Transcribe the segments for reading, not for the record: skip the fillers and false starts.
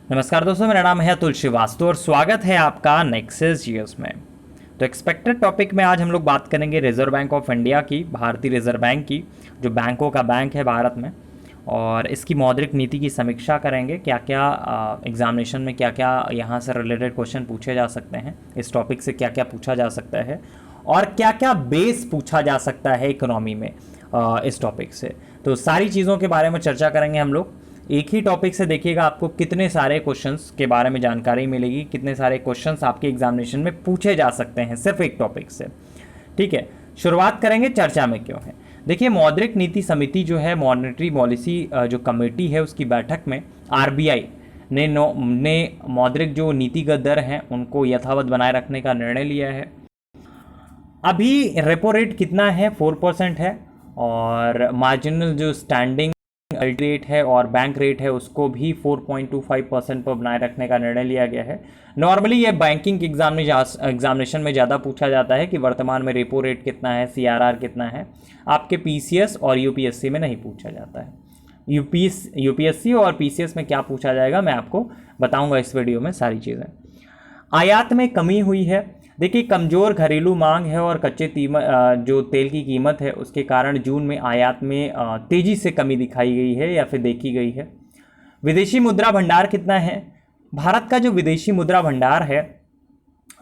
नमस्कार दोस्तों, मेरा नाम है अतुल श्रीवास्तव और स्वागत है आपका नेक्सस जीएस में। तो एक्सपेक्टेड टॉपिक में आज हम लोग बात करेंगे रिजर्व बैंक ऑफ इंडिया की, भारतीय रिजर्व बैंक की, जो बैंकों का बैंक है भारत में, और इसकी मौद्रिक नीति की समीक्षा करेंगे। क्या क्या एग्जामिनेशन में क्या क्या यहाँ से रिलेटेड क्वेश्चन पूछे जा सकते हैं, इस टॉपिक से क्या क्या पूछा जा सकता है और क्या क्या बेस पूछा जा सकता है इकोनॉमी में इस टॉपिक से। तो सारी चीज़ों के बारे में चर्चा करेंगे हम लोग। एक ही टॉपिक से देखिएगा, आपको कितने सारे क्वेश्चंस के बारे में जानकारी मिलेगी, कितने सारे क्वेश्चंस आपके एग्जामिनेशन में पूछे जा सकते हैं सिर्फ एक टॉपिक से। ठीक है, शुरुआत करेंगे चर्चा में क्यों है। देखिए, मौद्रिक नीति समिति जो है, मॉनेटरी पॉलिसी जो कमेटी है, उसकी बैठक में आरबीआई ने मौद्रिक जो नीतिगत दर हैं उनको यथावत बनाए रखने का निर्णय लिया है। अभी रेपो रेट कितना है, 4% है, और मार्जिनल जो स्टैंडिंग रेट है और बैंक रेट है उसको भी 4.25% पर बनाए रखने का निर्णय लिया गया है। नॉर्मली ये बैंकिंग एग्जामिनेशन में ज़्यादा पूछा जाता है कि वर्तमान में रेपो रेट कितना है, सीआरआर कितना है। आपके पीसीएस और यूपीएससी में नहीं पूछा जाता है। यूपीएससी और पीसीएस में क्या पूछा जाएगा मैं आपको बताऊंगा इस वीडियो में सारी चीज़ें। आयात में कमी हुई है। देखिए, कमज़ोर घरेलू मांग है और कच्चे जो तेल की कीमत है उसके कारण जून में आयात में तेज़ी से कमी दिखाई गई है या फिर देखी गई है। विदेशी मुद्रा भंडार कितना है? भारत का जो विदेशी मुद्रा भंडार है,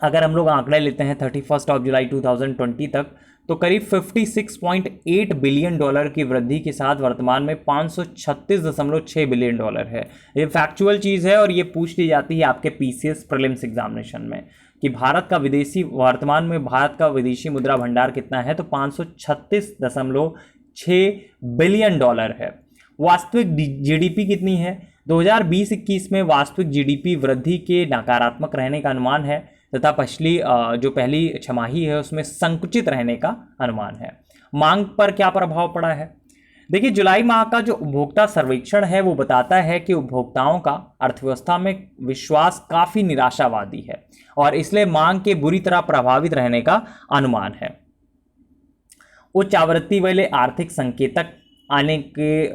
अगर हम लोग आंकड़े लेते हैं 31 जुलाई 2020 तक, तो करीब 56.8 बिलियन डॉलर की वृद्धि के साथ वर्तमान में 536.6 बिलियन डॉलर है। ये फैक्चुअल चीज़ है और ये पूछ ली जाती है आपके पीसीएस प्रीलिम्स एग्जामिनेशन में कि वर्तमान में भारत का विदेशी मुद्रा भंडार कितना है, तो 536.6 बिलियन डॉलर है। वास्तविक जीडीपी कितनी है? 2020-21 में वास्तविक जीडीपी वृद्धि के नकारात्मक रहने का अनुमान है तथा पहली छमाही है उसमें संकुचित रहने का अनुमान है। मांग पर क्या प्रभाव पड़ा है? देखिए, जुलाई माह का जो उपभोक्ता सर्वेक्षण है वो बताता है कि उपभोक्ताओं का अर्थव्यवस्था में विश्वास काफी निराशावादी है और इसलिए मांग के बुरी तरह प्रभावित रहने का अनुमान है। उच्च आवृत्ति वाले आर्थिक संकेतक आने के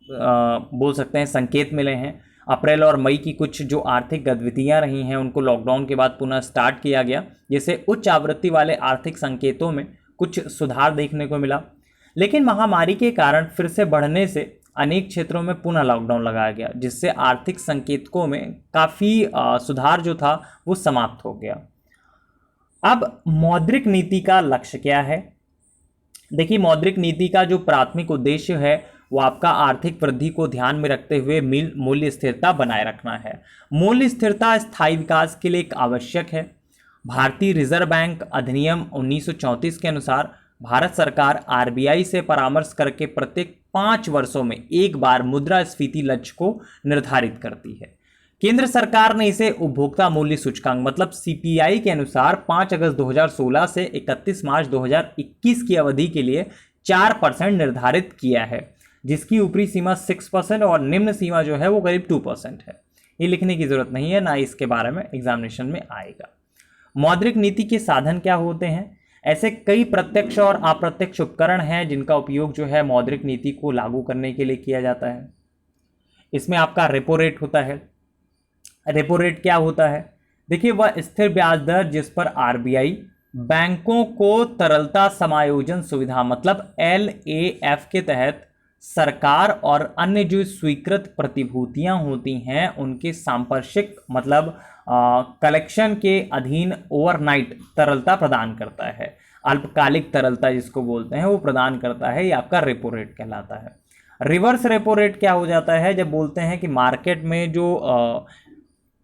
बोल सकते हैं संकेत मिले हैं। अप्रैल और मई की कुछ जो आर्थिक गतिविधियां रही हैं उनको लॉकडाउन के बाद पुनः स्टार्ट किया गया, जिससे उच्च आवृत्ति वाले आर्थिक संकेतों में कुछ सुधार देखने को मिला। लेकिन महामारी के कारण फिर से बढ़ने से अनेक क्षेत्रों में पुनः लॉकडाउन लगाया गया, जिससे आर्थिक संकेतकों में काफ़ी सुधार जो था वो समाप्त हो गया। अब मौद्रिक नीति का लक्ष्य क्या है? देखिए, मौद्रिक नीति का जो प्राथमिक उद्देश्य है वो आपका आर्थिक वृद्धि को ध्यान में रखते हुए मूल्य स्थिरता बनाए रखना है। मूल्य स्थिरता स्थायी विकास के लिए एक आवश्यक है। भारतीय रिजर्व बैंक अधिनियम 1934 के अनुसार भारत सरकार आरबीआई से परामर्श करके प्रत्येक 5 वर्षों में एक बार मुद्रास्फीति लक्ष्य को निर्धारित करती है। केंद्र सरकार ने इसे उपभोक्ता मूल्य सूचकांक मतलब सीपीआई के अनुसार 5 अगस्त 2016 से 31 मार्च 2021 की अवधि के लिए 4% निर्धारित किया है, जिसकी ऊपरी सीमा 6% और निम्न सीमा जो है वो करीब 2% है। ये लिखने की जरूरत नहीं है, ना इसके बारे में एग्जामिनेशन में आएगा। मौद्रिक नीति के साधन क्या होते हैं? ऐसे कई प्रत्यक्ष और अप्रत्यक्ष उपकरण हैं जिनका उपयोग जो है मौद्रिक नीति को लागू करने के लिए किया जाता है। इसमें आपका रेपो रेट होता है। रेपो रेट क्या होता है? देखिए, वह स्थिर ब्याज दर जिस पर आरबीआई बैंकों को तरलता समायोजन सुविधा मतलब LAF के तहत सरकार और अन्य जो स्वीकृत प्रतिभूतियां होती हैं उनके सांपार्श्विक मतलब कलेक्शन के अधीन ओवरनाइट तरलता प्रदान करता है। अल्पकालिक तरलता जिसको बोलते हैं वो प्रदान करता है। ये आपका रेपो रेट कहलाता है। रिवर्स रेपो रेट क्या हो जाता है? जब बोलते हैं कि मार्केट में जो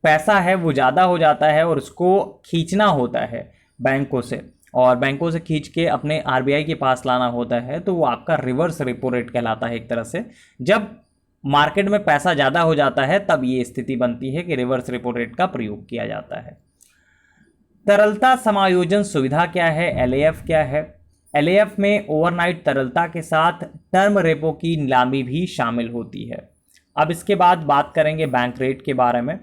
पैसा है वो ज़्यादा हो जाता है और उसको खींचना होता है बैंकों से, और बैंकों से खींच के अपने आरबीआई के पास लाना होता है, तो वो आपका रिवर्स रेपो रेट कहलाता है एक तरह से। जब मार्केट में पैसा ज़्यादा हो जाता है तब ये स्थिति बनती है कि रिवर्स रेपो रेट का प्रयोग किया जाता है। तरलता समायोजन सुविधा क्या है? LAF क्या है? LAF में ओवरनाइट तरलता के साथ टर्म रेपो की नीलामी भी शामिल होती है। अब इसके बाद बात करेंगे बैंक रेट के बारे में।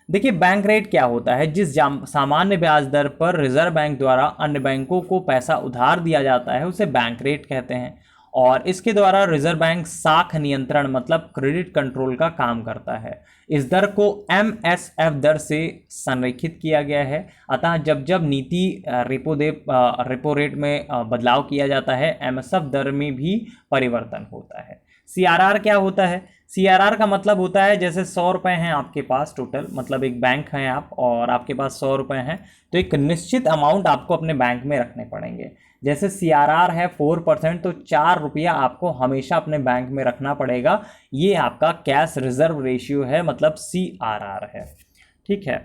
देखिए, बैंक रेट क्या होता है? जिस सामान्य ब्याज दर पर रिजर्व बैंक द्वारा अन्य बैंकों को पैसा उधार दिया जाता है उसे बैंक रेट कहते हैं, और इसके द्वारा रिजर्व बैंक साख नियंत्रण मतलब क्रेडिट कंट्रोल का काम करता है। इस दर को MSF दर से संरेखित किया गया है। अतः जब जब नीति रेपो रेट में बदलाव किया जाता है, MSF दर में भी परिवर्तन होता है। CRR क्या होता है? CRR का मतलब होता है जैसे 100 रुपये हैं आपके पास टोटल, मतलब एक बैंक हैं आप और आपके पास 100 रुपये हैं, तो एक निश्चित अमाउंट आपको अपने बैंक में रखने पड़ेंगे। जैसे CRR है 4%, तो 4 रुपया आपको हमेशा अपने बैंक में रखना पड़ेगा। ये आपका कैश रिजर्व रेशियो है, मतलब CRR है। ठीक है,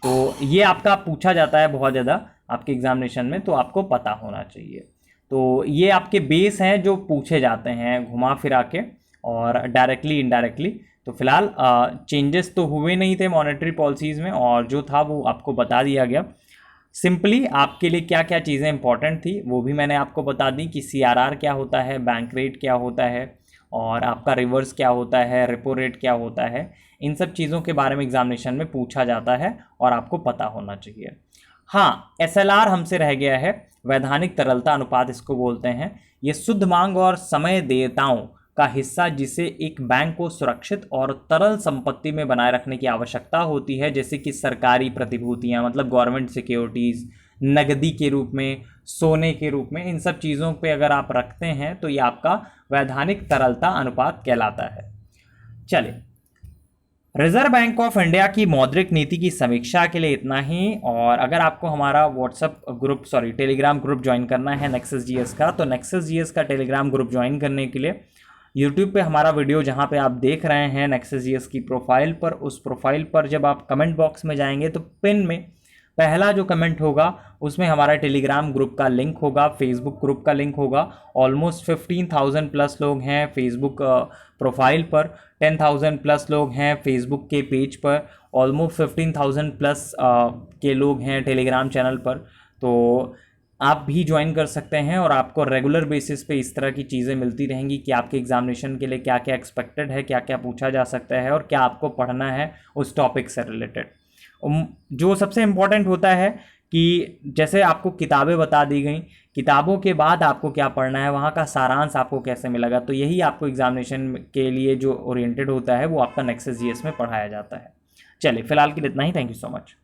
तो ये आपका पूछा जाता है बहुत ज़्यादा आपके एग्जामिनेशन में, तो आपको पता होना चाहिए। तो ये आपके बेस हैं जो पूछे जाते हैं घुमा फिरा के और डायरेक्टली इनडायरेक्टली। तो फिलहाल चेंजेस तो हुए नहीं थे मॉनेटरी पॉलिसीज़ में, और जो था वो आपको बता दिया गया। सिंपली आपके लिए क्या क्या चीज़ें इंपॉर्टेंट थी वो भी मैंने आपको बता दी कि CRR क्या होता है, बैंक रेट क्या होता है, और आपका रिवर्स क्या होता है, रेपो रेट क्या होता है। इन सब चीज़ों के बारे में एग्जामिनेशन में पूछा जाता है और आपको पता होना चाहिए। हाँ, SLR हमसे रह गया है, वैधानिक तरलता अनुपात इसको बोलते हैं। ये शुद्ध मांग और समय देयताओं का हिस्सा जिसे एक बैंक को सुरक्षित और तरल संपत्ति में बनाए रखने की आवश्यकता होती है, जैसे कि सरकारी प्रतिभूतियां मतलब गवर्नमेंट सिक्योरिटीज़, नकदी के रूप में, सोने के रूप में, इन सब चीज़ों पे अगर आप रखते हैं तो ये आपका वैधानिक तरलता अनुपात कहलाता है। चलिए, रिजर्व बैंक ऑफ इंडिया की मौद्रिक नीति की समीक्षा के लिए इतना ही। और अगर आपको हमारा टेलीग्राम ग्रुप ज्वाइन करना है नेक्सस जीएस का, तो नेक्सस जीएस का टेलीग्राम ग्रुप ज्वाइन करने के लिए यूट्यूब पे हमारा वीडियो जहाँ पे आप देख रहे हैं नेक्सस जीएस की प्रोफाइल पर, उस प्रोफाइल पर जब आप कमेंट बॉक्स में जाएंगे तो पिन में पहला जो कमेंट होगा उसमें हमारा टेलीग्राम ग्रुप का लिंक होगा, फेसबुक ग्रुप का लिंक होगा। ऑलमोस्ट 15,000 प्लस लोग हैं फेसबुक प्रोफाइल पर, 10,000 प्लस लोग हैं फेसबुक के पेज पर, ऑलमोस्ट 15,000 प्लस के लोग हैं टेलीग्राम चैनल पर। तो आप भी ज्वाइन कर सकते हैं और आपको रेगुलर बेसिस पे इस तरह की चीज़ें मिलती रहेंगी कि आपके एग्जामिनेशन के लिए क्या क्या एक्सपेक्टेड है, क्या क्या पूछा जा सकता है और क्या आपको पढ़ना है उस टॉपिक से रिलेटेड। जो सबसे इम्पॉर्टेंट होता है कि जैसे आपको किताबें बता दी गई, किताबों के बाद आपको क्या पढ़ना है, वहाँ का सारांश आपको कैसे मिलेगा, तो यही आपको एग्जामिनेशन के लिए जो ओरिएंटेड होता है वो आपका नेक्सस जीएस में पढ़ाया जाता है। चलिए, फिलहाल के लिए इतना ही। Thank you so much.